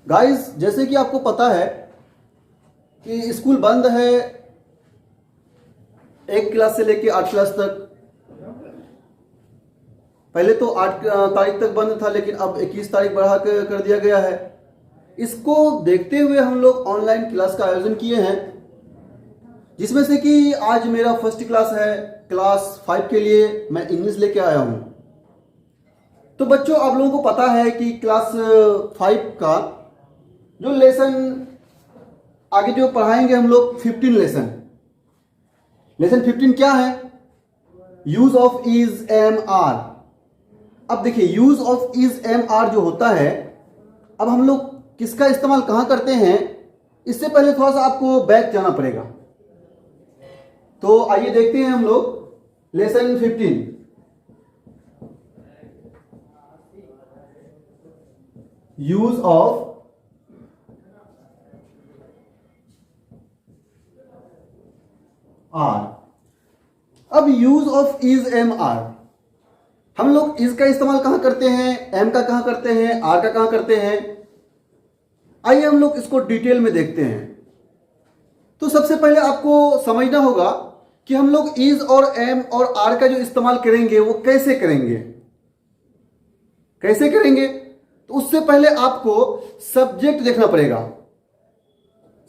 Guys, जैसे कि आपको पता है कि स्कूल बंद है 1 क्लास से लेके 8 क्लास तक। पहले तो 8 तारीख तक बंद था, लेकिन अब 21 तारीख बढ़ा कर दिया गया है। इसको देखते हुए हम लोग ऑनलाइन क्लास का आयोजन किए हैं, जिसमें से कि आज मेरा फर्स्ट क्लास है। क्लास 5 के लिए मैं इंग्लिश लेके आया हूं। तो बच्चों, आप लोगों को पता है कि क्लास 5 का जो लेसन आगे जो पढ़ाएंगे हम लोग 15 लेसन 15 क्या है? Use of is am are. अब देखिए, use of is am are जो होता है, अब हम लोग किसका इस्तेमाल कहां करते हैं, इससे पहले थोड़ा सा आपको बैक जाना पड़ेगा। तो आइए देखते हैं हम लोग लेसन 15। Use of are. अब use of is am are, हम लोग इज का इस्तेमाल कहां करते हैं, एम का कहां करते हैं, आर का कहां करते हैं। आइए हम लोग इसको डिटेल में देखते हैं। तो सबसे पहले आपको समझना होगा कि हम लोग इज और एम और आर का जो इस्तेमाल करेंगे वो कैसे करेंगे। तो उससे पहले आपको सब्जेक्ट देखना पड़ेगा।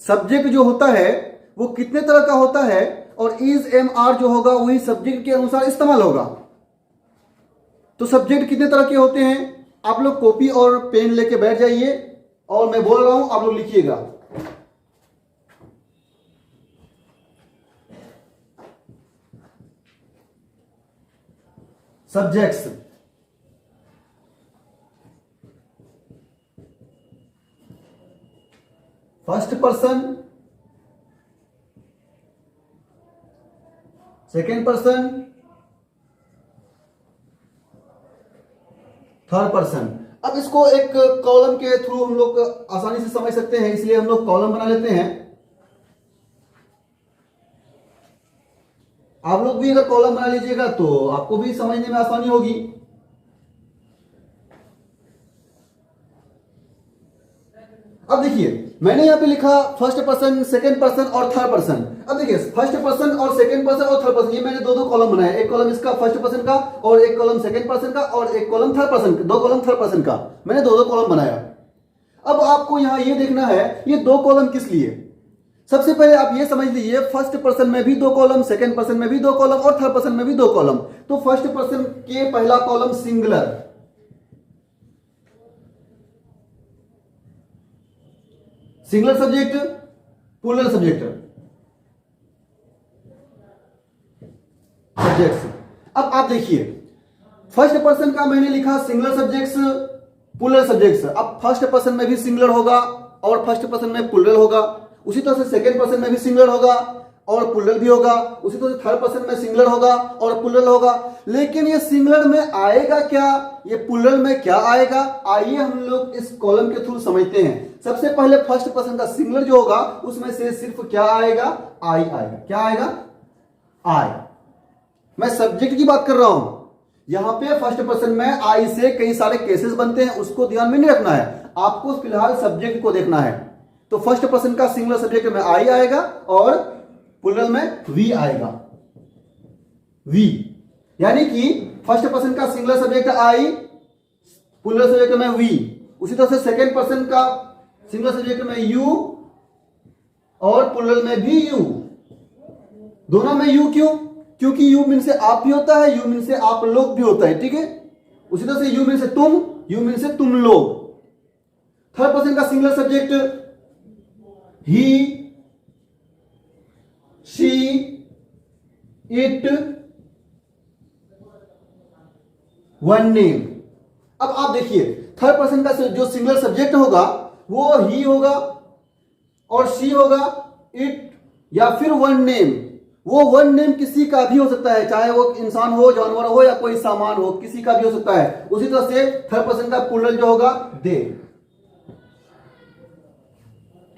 सब्जेक्ट जो होता है वो कितने तरह का होता है, और इज एम आर जो होगा वही सब्जेक्ट के अनुसार इस्तेमाल होगा। तो सब्जेक्ट कितने तरह के होते हैं, आप लोग कॉपी और पेन लेके बैठ जाइए और मैं बोल रहा हूं, आप लोग लिखिएगा। Subjects, first person, second person, third person. अब इसको एक कॉलम के थ्रू हम लोग आसानी से समझ सकते हैं, इसलिए हम लोग कॉलम बना लेते हैं। आप लोग भी अगर कॉलम बना लीजिएगा तो आपको भी समझने में आसानी होगी। अब देखिए, मैंने यहां पे लिखा फर्स्ट पर्सन, सेकंड पर्सन और थर्ड पर्सन। अब देखिए, फर्स्ट पर्सन और सेकंड पर्सन और थर्ड पर्सन, ये मैंने दो कॉलम बनाए। एक कॉलम इसका फर्स्ट पर्सन का और एक कॉलम सेकंड पर्सन का और एक कॉलम थर्ड पर्सन, दो कॉलम थर्ड पर्सन का। मैंने दो कॉलम बनाया। अब आपको यहां ये देखना है ये दो कॉलम किस लिए। सबसे पहले आप ये समझ लीजिए, फर्स्ट पर्सन में भी दो कॉलम, सेकंड पर्सन में भी दो कॉलम और थर्ड पर्सन में भी दो कॉलम। तो फर्स्ट पर्सन के पहला column singular, singular subject, plural subject, subjects. अब आप देखिए, फर्स्ट पर्सन का मैंने लिखा सिंगुलर सब्जेक्ट्स, प्लूरल सब्जेक्ट्स। अब फर्स्ट पर्सन में भी सिंगुलर होगा और फर्स्ट पर्सन में प्लूरल होगा। उसी तरह से सेकंड पर्सन में भी सिंगुलर होगा और प्लूरल भी होगा। उसी तरह से थर्ड पर्सन में सिंगुलर होगा और प्लूरल होगा। लेकिन ये सिंगुलर में आएगा क्या, ये प्लूरल में क्या आएगा, आइए हम लोग इस कॉलम के थ्रू समझते हैं। सबसे पहले फर्स्ट पर्सन का सिंगुलर जो होगा उसमें से सिर्फ क्या आएगा, आई आएगा। क्या आएगा, आई। मैं सब्जेक्ट की बात कर रहा हूं। यहां पे फर्स्ट पर्सन में आई से कई सारे केसेस बनते हैं, उसको ध्यान में नहीं रखना है, आपको फिलहाल सब्जेक्ट को देखना है। तो फर्स्ट पर्सन का सिंगुलर सब्जेक्ट में आई आएगा और प्लूरल में वी आएगा। वी यानी कि फर्स्ट पर्सन का singular subject I, plural subject में वी। उसी तरह से सेकंड पर्सन का सिंगुलर सब्जेक्ट में यू और प्लूरल में भी यू। दोनों में यू क्यों? क्योंकि यू मीन से आप भी होता है, यू मीन से आप लोग भी होता है, ठीक है। उसी तरह से यू मीन से तुम, यू मीन से तुम लोग। थर्ड पर्सन का singular subject he, she, it, one name. अब आप देखिए, थर्ड पर्सन का जो सिंगुलर सब्जेक्ट होगा वो ही होगा और शी होगा, इट या फिर वन नेम। वो वन नेम किसी का भी हो सकता है, चाहे वो इंसान हो, जानवर हो या कोई सामान हो, किसी का भी हो सकता है। उसी तरह से थर्ड पर्सन का प्लूरल जो होगा दे।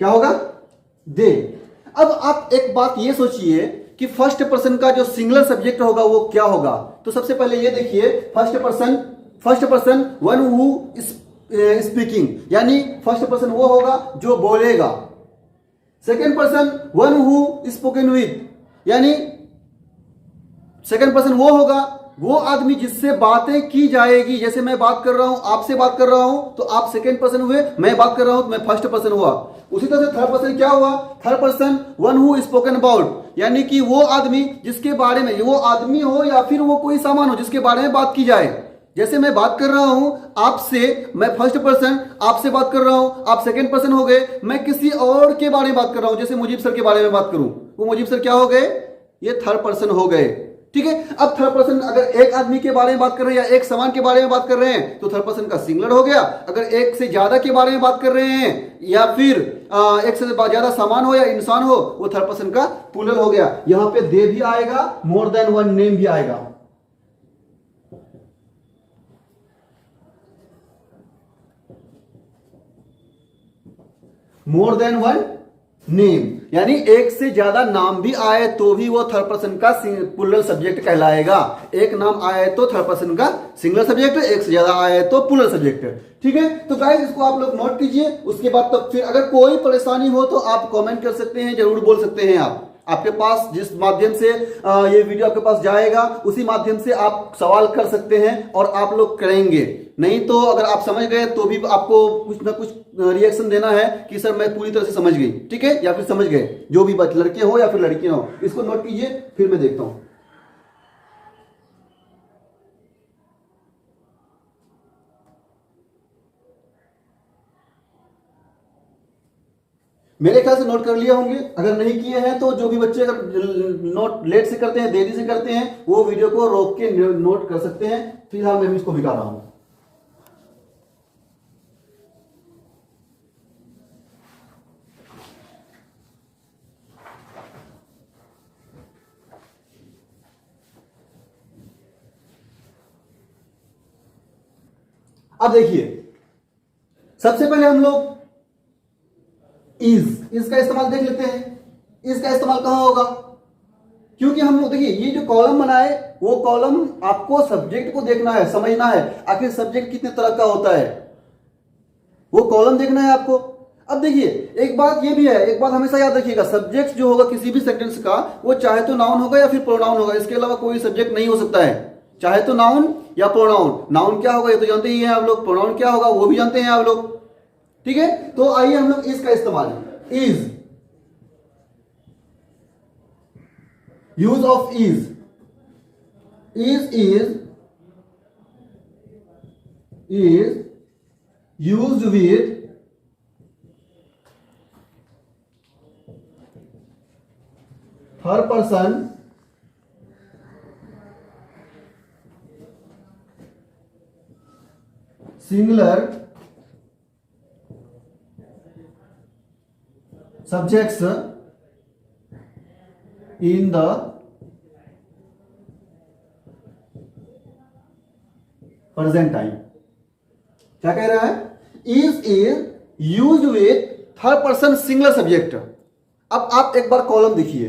क्या होगा, दे। अब आप एक बात ये सोचिए कि फर्स्ट पर्सन का जो सिंगुलर सब्जेक्ट होगा वो क्या होगा। तो सबसे पहले ये देखिए, first person one who speaking, यानी फर्स्ट पर्सन वो होगा जो बोलेगा। Second person one who spoken with, यानी सेकेंड पर्सन वो होगा वो आदमी जिससे बातें की जाएगी। जैसे मैं बात कर रहा हूं, आपसे बात कर रहा हूं, तो आप सेकेंड पर्सन हुए, मैं बात कर रहा हूं तो मैं फर्स्ट पर्सन हुआ। उसी तरह से थर्ड पर्सन क्या हुआ? Third person one who spoken about, यानी कि वो आदमी जिसके बारे में, वो आदमी हो या फिर वो कोई सामान हो जिसके बारे में बात की जाए। जैसे मैं बात कर रहा हूं आपसे, मैं फर्स्ट पर्सन आपसे बात कर रहा हूं, आप सेकेंड पर्सन हो गए, मैं किसी और के बारे में बात कर रहा हूं, जैसे मुजीब सर के बारे में बात करूं, वो मुजीब सर क्या हो गए? ये थर्ड पर्सन हो गए। ठीक है, अब थर्ड पर्सन अगर एक आदमी के बारे में बात कर रहे हैं या एक सामान के बारे में बात कर रहे हैं तो थर्ड पर्सन का सिंगुलर हो गया। अगर एक से ज्यादा के बारे में बात कर रहे हैं या फिर एक से ज्यादा सामान हो या इंसान हो, वो थर्ड पर्सन का प्लूरल हो गया। यहां पे दे भी आएगा, मोर देन वन नेम भी आएगा। मोर देन वन नेम, यानी एक से ज्यादा नाम भी आए तो भी वो थर्ड पर्सन का प्लूरल सब्जेक्ट कहलाएगा। एक नाम आए तो थर्ड पर्सन का सिंगुलर सब्जेक्ट, एक से ज्यादा आए तो प्लूरल सब्जेक्ट। ठीक है, तो गाइस इसको आप लोग नोट कीजिए। उसके बाद तो फिर अगर कोई परेशानी हो तो आप कमेंट कर सकते हैं, जरूर बोल सकते हैं। आपके पास जिस माध्यम से ये वीडियो आपके पास जाएगा उसी माध्यम से आप सवाल कर सकते हैं और आप लोग करेंगे। नहीं तो अगर आप समझ गए तो भी आपको कुछ ना कुछ रिएक्शन देना है कि सर मैं पूरी तरह से समझ गई, ठीक है, या फिर समझ गए, जो भी बात, लड़के हो या फिर लड़कियां हो। इसको नोट कीजिए, फिर मैं देखता हूं। मेरे ख्याल से नोट कर लिए होंगे। अगर नहीं किए हैं तो जो भी बच्चे अगर नोट लेट से करते हैं, देरी से करते हैं, वो वीडियो को रोक के नोट कर सकते हैं। फिलहाल मैं भी इसको दिखा रहा हूं। अब देखिए, सबसे पहले हम लोग इज का इस्तेमाल देख लेते हैं। इज का इस्तेमाल कहां होगा? क्योंकि हम लोग देखिए ये जो कॉलम बनाए वो कॉलम आपको सब्जेक्ट को देखना है, समझना है आखिर सब्जेक्ट कितने तरह का होता है, वो कॉलम देखना है आपको। अब देखिए एक बात ये भी है, एक बात हमेशा याद रखिएगा, सब्जेक्ट जो होगा किसी भी सेंटेंस का वो चाहे तो नाउन होगा या फिर प्रोनाउन होगा, इसके अलावा कोई सब्जेक्ट नहीं हो सकता है। चाहे तो नाउन या प्रोनाउन। नाउन क्या होगा ये तो जानते ही हैं आप लोग, प्रोनाउन क्या होगा वो भी जानते हैं आप लोग। ठीक है, तो आइए हम लोग इसका इस्तेमाल, is, use of is used with third person singular subjects in the present time। क्या कह रहा है? is used with third person singular subject। अब आप एक बार कॉलम देखिए,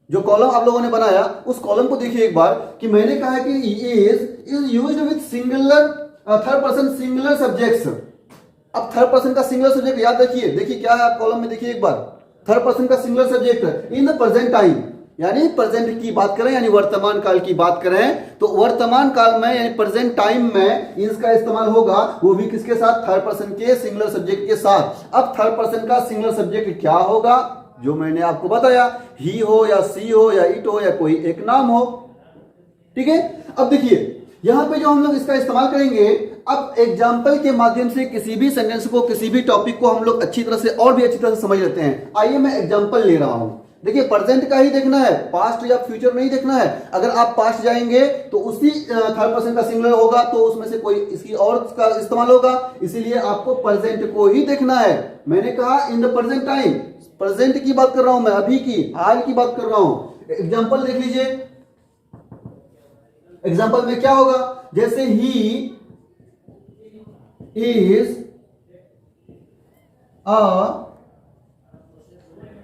जो कॉलम आप लोगों ने बनाया उस कॉलम को देखिए एक बार, कि मैंने कहा कि is used with singular third person singular subjects. अब थर्ड पर्सन का सिंगुलर सब्जेक्ट याद रखिए, देखिए क्या है आप कॉलम में देखिए एक बार, थर्ड पर्सन का singular subject in the present time, यानी प्रेजेंट की बात करें यानी वर्तमान काल की बात करें तो वर्तमान काल में यानी प्रेजेंट टाइम में इसका इस्तेमाल होगा, वो भी किसके साथ? थर्ड पर्सन के सिंगुलर सब्जेक्ट के साथ। अब थर्ड पर्सन का सिंगुलर सब्जेक्ट क्या होगा? जो मैंने आपको बताया, ही हो या सी हो या इट हो या कोई एक नाम हो। ठीक है, अब देखिए यहां पे जो हम लोग इसका इस्तेमाल करेंगे, अब एग्जाम्पल के माध्यम से किसी भी सेंटेंस को, किसी भी टॉपिक को हम लोग अच्छी तरह से और भी अच्छी तरह से समझ लेते हैं। आइए मैं एग्जाम्पल ले रहा हूं। देखिए प्रेजेंट का ही देखना है, पास्ट या फ्यूचर नहीं देखना है। अगर आप पास्ट जाएंगे तो उसी थर्ड पर्सन का सिंगुलर होगा तो उसमें से कोई इसकी और का इस्तेमाल होगा, इसीलिए आपको प्रेजेंट को ही देखना है। मैंने कहा इन द प्रेजेंट टाइम, प्रेजेंट की बात कर रहा हूं मैं, अभी की, हाल की बात कर रहा हूं। एग्जाम्पल देख लीजिए, एग्जाम्पल में क्या होगा? जैसे ही is a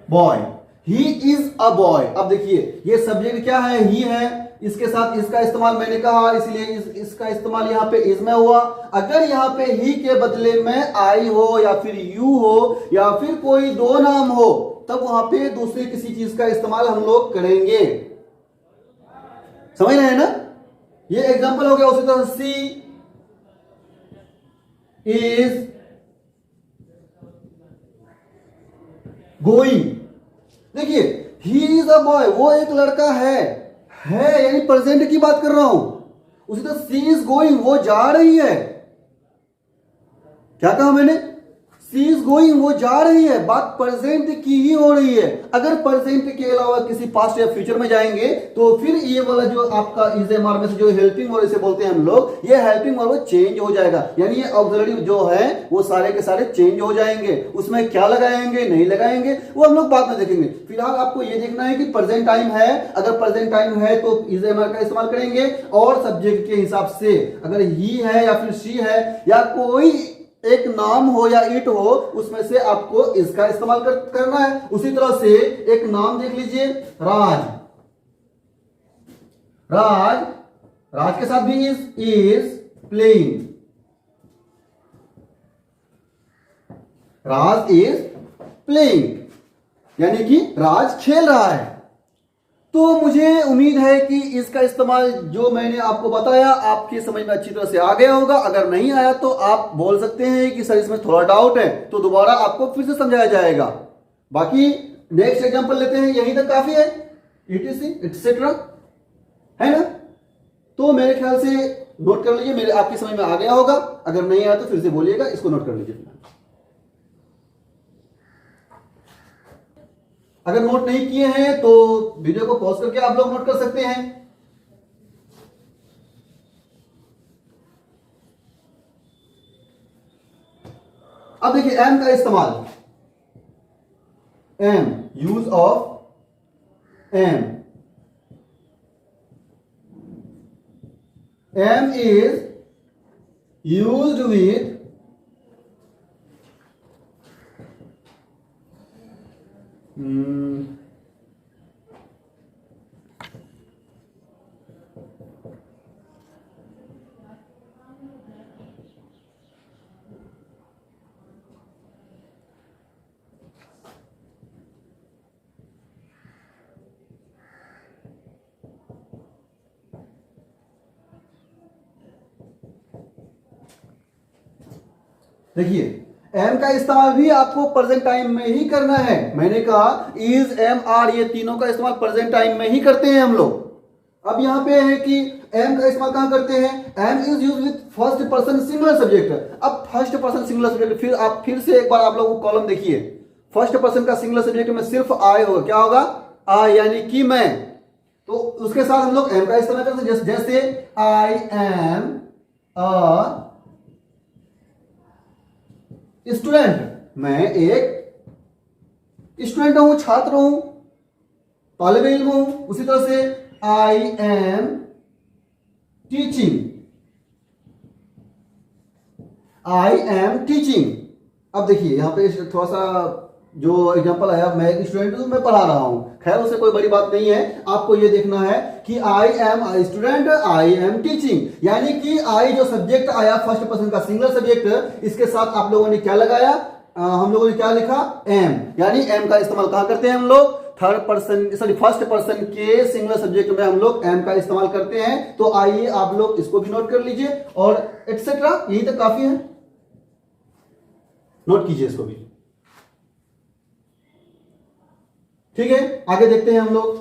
boy, he is a boy. अब देखिए ये सब्जेक्ट क्या है, ही है, इसके साथ इसका इस्तेमाल मैंने कहा, इसलिए इसका इस्तेमाल यहां पे इज में हुआ। अगर यहां पे ही के बदले में आई हो या फिर यू हो या फिर कोई दो नाम हो, तब वहां पे दूसरी किसी चीज का इस्तेमाल हम लोग करेंगे। समझ रहे हैं ना? ये एग्जांपल हो गया। उसी तरह सी इज गोइंग। देखिए ही इज अ बॉय, वो एक लड़का है यानी प्रेजेंट की बात कर रहा हूं। उसी तरह सी इज गोइंग, वो जा रही है। क्या कहा मैंने? सी इज गोइंग, वो जा रही है। बात प्रेजेंट की ही हो रही है। अगर प्रेजेंट के अलावा किसी पास्ट या फ्यूचर में जाएंगे तो फिर ये वाला जो आपका इज एम आर में से जो हेल्पिंग वर्ब इसे बोलते हैं हम लोग, ये हेल्पिंग वर्ब चेंज हो जाएगा। यानी ये ऑक्सिलरी जो है वो सारे के सारे चेंज हो जाएंगे। उसमें क्या लगाएंगे नहीं लगाएंगे वो हम लोग बाद में देखेंगे। फिलहाल आपको ये देखना है कि प्रेजेंट टाइम है। अगर प्रेजेंट टाइम है तो इज एम आर का इस्तेमाल करेंगे, और सब्जेक्ट के हिसाब से अगर ही है या फिर शी है या कोई एक नाम हो या इट हो, उसमें से आपको इसका इस्तेमाल करना है। उसी तरह से एक नाम देख लीजिए, राज। राज, राज के साथ भी is playing. Raj is playing, यानी कि राज खेल रहा है। तो मुझे उम्मीद है कि इसका इस्तेमाल जो मैंने आपको बताया आपके समझ में अच्छी तरह से आ गया होगा। अगर नहीं आया तो आप बोल सकते हैं कि सर इसमें थोड़ा डाउट है, तो दोबारा आपको फिर से समझाया जाएगा। बाकी नेक्स्ट एग्जांपल लेते हैं, यहीं तक काफी है, etc एटसेट्रा, है ना? तो मेरे ख्याल से नोट कर लीजिए, मेरे आपकी समझ में आ गया होगा। अगर नहीं आया तो फिर से बोलिएगा, इसको नोट कर लीजिए। अगर नोट नहीं किए हैं तो वीडियो को पॉज करके आप लोग नोट कर सकते हैं। अब देखिए एम का इस्तेमाल, am, use of am. Am is used with देखिए एम का इस्तेमाल भी आपको प्रेजेंट टाइम में ही करना है। मैंने कहा इज, एम, आर, ये तीनों का इस्तेमाल प्रेजेंट टाइम में ही करते हैं हम लोग। अब यहां पे है कि एम का इस्तेमाल कहां करते हैं? Am is use with first person singular subject. अब फर्स्ट पर्सन सिंगुलर सब्जेक्ट, फिर आप फिर से एक बार आप लोगों को कॉलम देखिए। फर्स्ट पर्सन का सिंगुलर सब्जेक्ट में सिर्फ आई होगा। क्या होगा? आई, यानी कि मैं। तो उसके साथ हम लोग एम का इस्तेमाल करते हैं, जैसे आई एम अ स्टूडेंट, मैं एक स्टूडेंट हूं, छात्र हूं, तालिब इल्म हूं। उसी तरह से I am teaching, I am teaching. अब देखिए यहां पे थोड़ा सा जो एग्जांपल आया, मैं एक स्टूडेंट हूं, मैं पढ़ा रहा हूं, खैर उससे कोई बड़ी बात नहीं है। आपको ये देखना है कि I am student, I am teaching, यानी कि आई जो सब्जेक्ट आया फर्स्ट पर्सन का सिंगुलर सब्जेक्ट, इसके साथ आप लोगों ने क्या लगाया? हम लोगों ने क्या लिखा? एम। यानी एम का इस्तेमाल कहां करते हैं हम लोग? Third person, sorry first person के सिंगुलर सब्जेक्ट में हम लोग एम का इस्तेमाल करते हैं। तो आइए आप लोग इसको भी नोट कर लीजिए, और एटसेट्रा, यही तक काफी है, नोट कीजिए इसको भी। ठीक है, आगे देखते हैं हम लोग।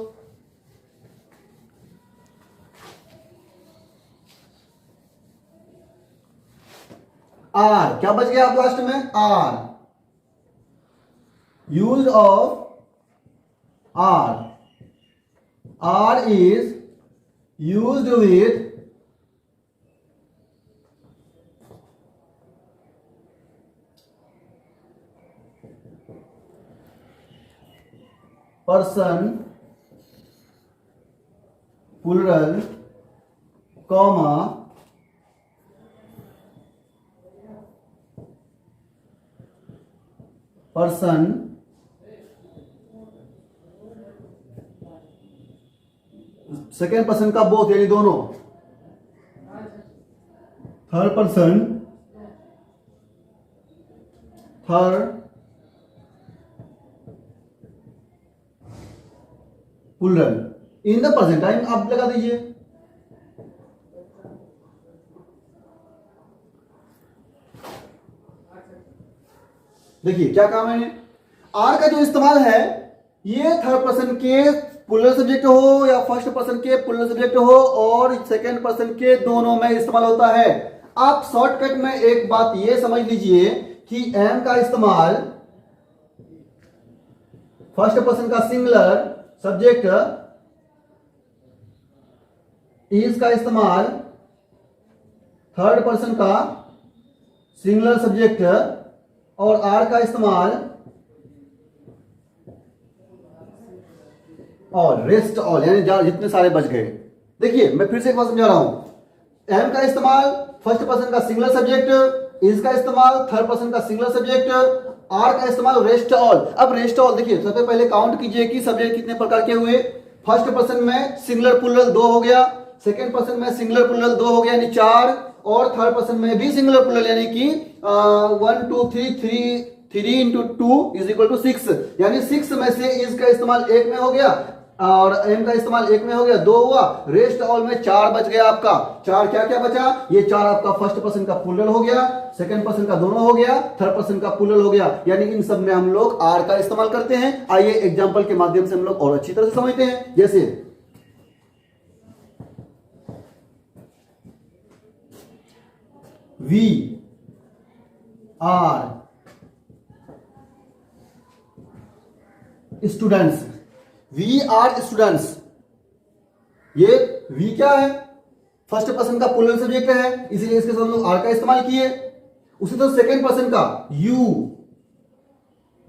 आर, क्या बच गया आप लास्ट में? Are, use of are. Are is used with person plural comma person second person का बोथ यानी दोनों, third person third plural in the present time आप लगा दीजिए। देखिए क्या कहा मैंने, आर का जो इस्तेमाल है ये थर्ड पर्सन के प्लूरल सब्जेक्ट हो या फर्स्ट पर्सन के प्लूरल सब्जेक्ट हो और सेकंड पर्सन के दोनों में इस्तेमाल होता है। आप शॉर्टकट में एक बात ये समझ लीजिए कि एम का इस्तेमाल फर्स्ट पर्सन का सिंगुलर सब्जेक्ट, इज का इस्तेमाल थर्ड पर्सन का सिंगुलर सब्जेक्ट और आर का इस्तेमाल और रेस्ट ऑल यानी जितने सारे बच गए। देखिए मैं फिर से एक बार समझा रहा हूं, एम का इस्तेमाल फर्स्ट पर्सन का सिंगुलर सब्जेक्ट, इज का इस्तेमाल थर्ड पर्सन का सिंगुलर सब्जेक्ट, आर का इस्तेमाल रेस्ट ऑल। अब रेस्ट ऑल देखिए सबसे पहले काउंट कीजिए कि सब्जेक्ट कितने प्रकार के हुए। फर्स्ट पर्सन में सिंगुलर प्लूरल 2 हो गया, सेकंड पर्सन में सिंगुलर प्लूरल 2 हो गया यानी 4, और थर्ड पर्सन में भी सिंगुलर प्लूरल यानी कि 1 2 3 इंटू 2 इज इक्वल टू 6 यानी 6 में से इज का इस्तेमाल 1 में हो गया और एम का इस्तेमाल 1 में हो गया, 2 हुआ, रेस्ट ऑल में 4 बच गया आपका। 4 क्या क्या बचा, ये 4 आपका फर्स्ट पर्सन का प्लूरल हो गया, सेकंड पर्सन का दोनों हो गया, थर्ड पर्सन का प्लूरल हो गया, यानी इन सब में हम लोग आर का इस्तेमाल करते हैं। आइए एग्जांपल के माध्यम से हम लोग और अच्छी तरह से समझते हैं। जैसे we are students, we are students, ये वी क्या है, फर्स्ट पर्सन का प्लूरल सब्जेक्ट है इसीलिए इसके साथ हम लोग आर का इस्तेमाल किए। उसी तरह सेकंड पर्सन का यू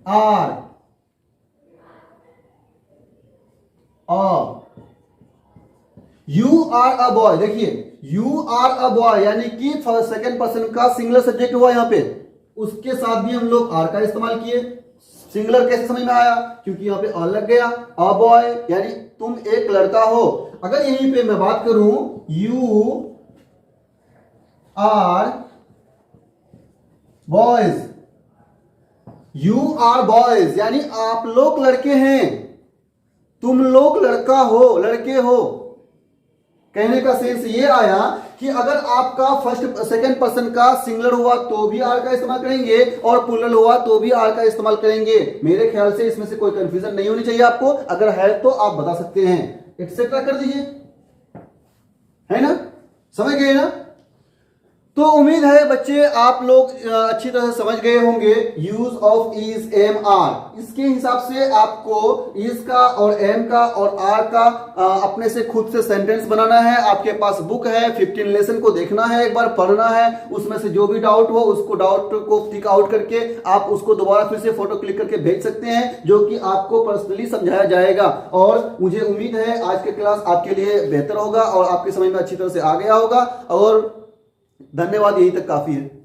आर अ बॉय, देखिए यू आर अ बॉय यानी कि सेकंड पर्सन का सिंगुलर सब्जेक्ट हुआ यहां पे, उसके साथ भी हम लोग आर का इस्तेमाल किए। सिंगुलर कैसे समझ में आया, क्योंकि यहां पे अ लग गया, अ बॉय यानी तुम एक लड़का हो। अगर यहीं पे मैं बात करूं you are boys, you are boys यानी आप लोग लड़के हैं, तुम लोग लड़का हो, लड़के हो। कहने का सेंस ये आया कि अगर आपका फर्स्ट सेकंड पर्सन का सिंगुलर हुआ तो भी आर का इस्तेमाल करेंगे और प्लूरल हुआ तो भी आर का इस्तेमाल करेंगे। मेरे ख्याल से इसमें से कोई कंफ्यूजन नहीं होनी चाहिए आपको, अगर है तो आप बता सकते हैं, एक्सेट्रा कर दीजिए, है ना, समझ गए ना। तो उम्मीद है बच्चे आप लोग अच्छी तरह से समझ गए होंगे use of is am are. इसके हिसाब से आपको इज का और एम का और आर का अपने से खुद से सेंटेंस बनाना है। आपके पास बुक है, 15 लेसन को देखना है, एक बार पढ़ना है, उसमें से जो भी डाउट हो उसको डाउट को टिक आउट करके आप उसको दोबारा फिर से फोटो क्लिक करके भेज सकते हैं, जो कि आपको पर्सनली समझाया जाएगा। और मुझे उम्मीद है आज के क्लास आपके लिए बेहतर होगा और आपके समझ में अच्छी तरह से आ गया होगा। और धन्यवाद, यही तक काफी है।